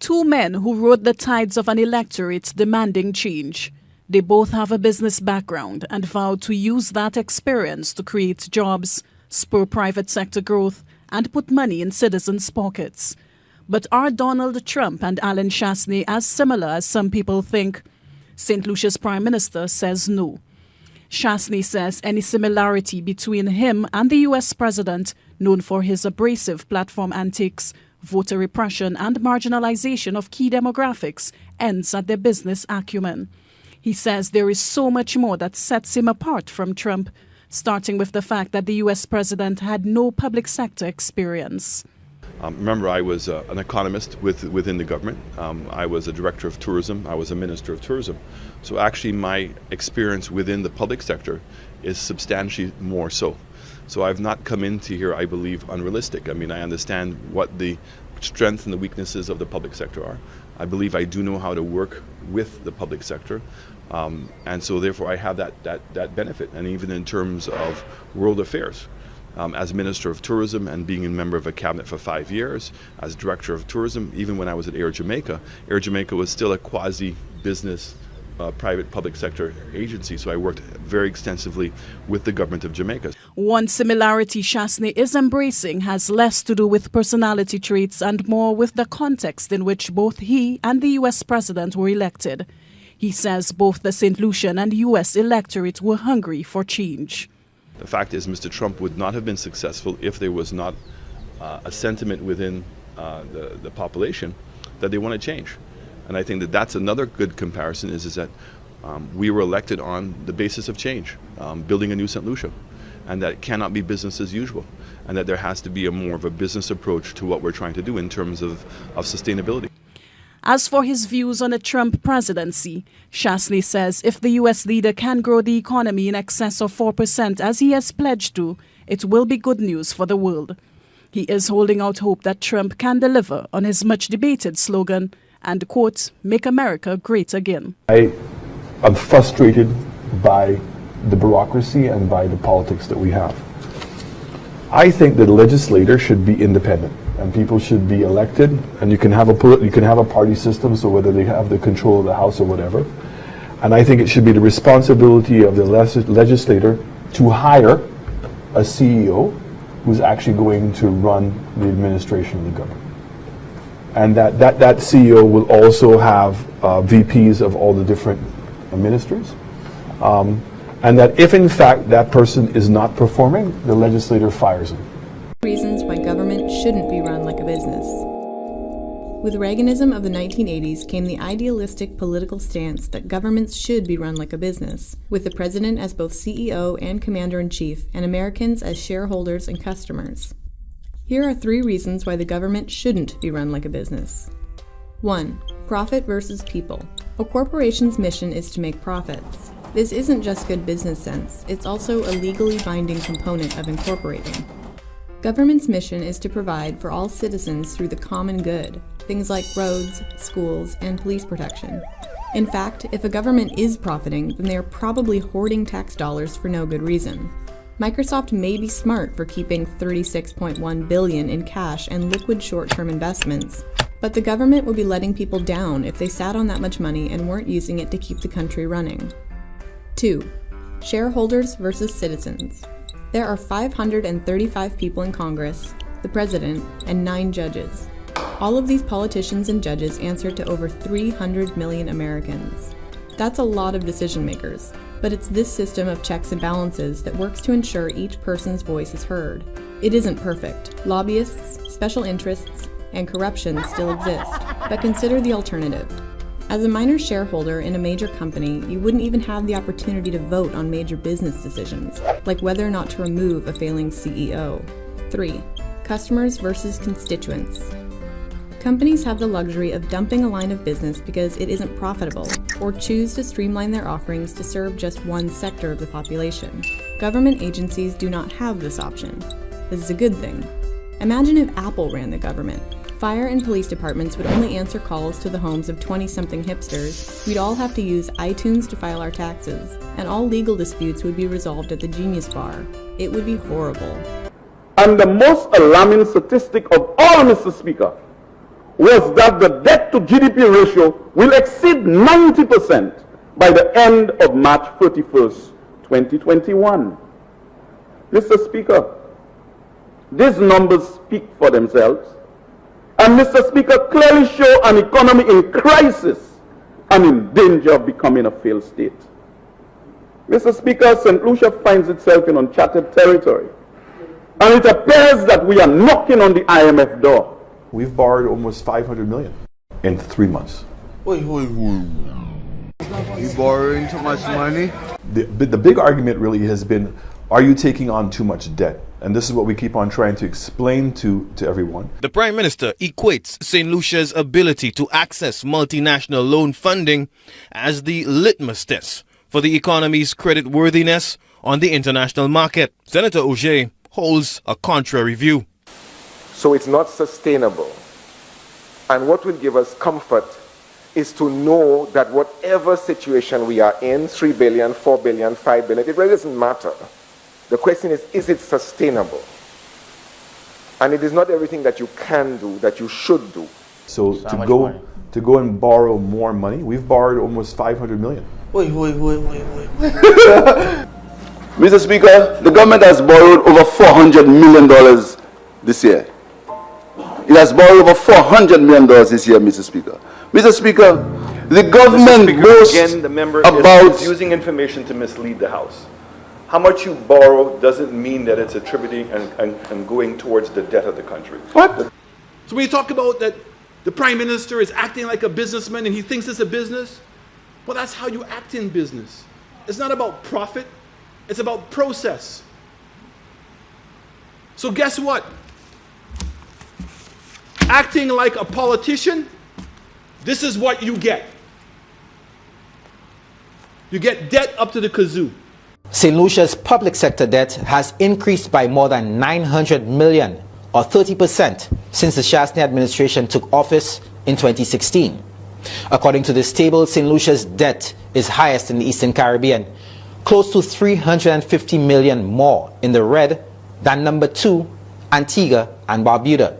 Two men who rode the tides of an electorate demanding change. They both have a business background and vowed to use that experience to create jobs, spur private sector growth, and put money in citizens' pockets. But are Donald Trump and Alan Chastanet as similar as some people think? St. Lucia's Prime Minister says no. Chastanet says any similarity between him and the U.S. President, known for his abrasive platform antics, voter repression and marginalization of key demographics, ends at their business acumen. He says there is so much more that sets him apart from Trump, starting with the fact that the U.S. President had no public sector experience. Remember, I was an economist within the government. I was a director of tourism. I was a minister of tourism. So actually my experience within the public sector is substantially more so. So I've not come into here, I believe, unrealistic. I mean, I understand what the strengths and the weaknesses of the public sector are. I believe I do know how to work with the public sector. And so therefore I have that benefit. And even in terms of world affairs, as Minister of Tourism and being a member of a cabinet for 5 years, as Director of Tourism, even when I was at Air Jamaica was still a quasi-business private public sector agency, so I worked very extensively with the government of Jamaica. One similarity Chastanet is embracing has less to do with personality traits and more with the context in which both he and the U.S. President were elected. He says both the St. Lucian and U.S. electorate were hungry for change. The fact is, Mr. Trump would not have been successful if there was not a sentiment within the population that they want to change. And I think that that's another good comparison is that we were elected on the basis of change, building a new St. Lucia, and that it cannot be business as usual, and that there has to be a more of a business approach to what we're trying to do in terms of sustainability. As for his views on a Trump presidency, Chastanet says if the U.S. leader can grow the economy in excess of 4% as he has pledged to, it will be good news for the world. He is holding out hope that Trump can deliver on his much-debated slogan and, quote, make America great again. I am frustrated by the bureaucracy and by the politics that we have. I think that the legislator should be independent and people should be elected, and you can have a party system, so whether they have the control of the House or whatever. And I think it should be the responsibility of the legislator to hire a CEO who's actually going to run the administration of the government. And that CEO will also have VPs of all the different ministries. And that if in fact that person is not performing, the legislator fires him. Reasons why government shouldn't be run like a business. With Reaganism of the 1980s came the idealistic political stance that governments should be run like a business, with the president as both CEO and commander-in-chief, and Americans as shareholders and customers. Here are 3 reasons why the government shouldn't be run like a business. 1. Profit versus people. A corporation's mission is to make profits. This isn't just good business sense, it's also a legally binding component of incorporating. Government's mission is to provide for all citizens through the common good, things like roads, schools, and police protection. In fact, if a government is profiting, then they are probably hoarding tax dollars for no good reason. Microsoft may be smart for keeping $36.1 billion in cash and liquid short-term investments, but the government would be letting people down if they sat on that much money and weren't using it to keep the country running. 2. Shareholders versus citizens. There are 535 people in Congress, the president, and 9 judges. All of these politicians and judges answer to over 300 million Americans. That's a lot of decision makers, but it's this system of checks and balances that works to ensure each person's voice is heard. It isn't perfect. Lobbyists, special interests, and corruption still exist, but consider the alternative. As a minor shareholder in a major company, you wouldn't even have the opportunity to vote on major business decisions, like whether or not to remove a failing CEO. 3. Customers versus constituents. Companies have the luxury of dumping a line of business because it isn't profitable, or choose to streamline their offerings to serve just one sector of the population. Government agencies do not have this option. This is a good thing. Imagine if Apple ran the government. Fire and police departments would only answer calls to the homes of 20-something hipsters. We'd all have to use iTunes to file our taxes, and all legal disputes would be resolved at the Genius Bar. It would be horrible. And the most alarming statistic of all, Mr. Speaker, was that the debt to GDP ratio will exceed 90% by the end of March 31st, 2021. Mr. Speaker, these numbers speak for themselves, and Mr. Speaker, clearly show an economy in crisis and in danger of becoming a failed state. Mr. Speaker, St. Lucia finds itself in uncharted territory, and it appears that we are knocking on the IMF door. We've borrowed almost $500 million in 3 months. You borrowing too much money? The big argument really has been, are you taking on too much debt? And this is what we keep on trying to explain to everyone. The Prime Minister equates St. Lucia's ability to access multinational loan funding as the litmus test for the economy's creditworthiness on the international market. Senator Auger holds a contrary view. So it's not sustainable. And what will give us comfort is to know that whatever situation we are in, 3 billion, 4 billion, 5 billion, it really doesn't matter. The question is it sustainable? And it is not everything that you can do, that you should do. So to go and borrow more money, we've borrowed almost $500 million. Mr. Speaker, the government has borrowed over $400 million this year. It has borrowed over $400 million this year, Mr. Speaker. Mr. Speaker, the government boasts again, the member about is using information to mislead the House. How much you borrow doesn't mean that it's attributing and going towards the debt of the country. What? So when you talk about that the Prime Minister is acting like a businessman and he thinks it's a business, well, that's how you act in business. It's not about profit, it's about process. So guess what? Acting like a politician, this is what you get. You get debt up to the kazoo. St. Lucia's public sector debt has increased by more than $900 million, or 30%, since the Shastny administration took office in 2016. According to this table, St. Lucia's debt is highest in the Eastern Caribbean, close to $350 million more in the red than number 2, Antigua and Barbuda.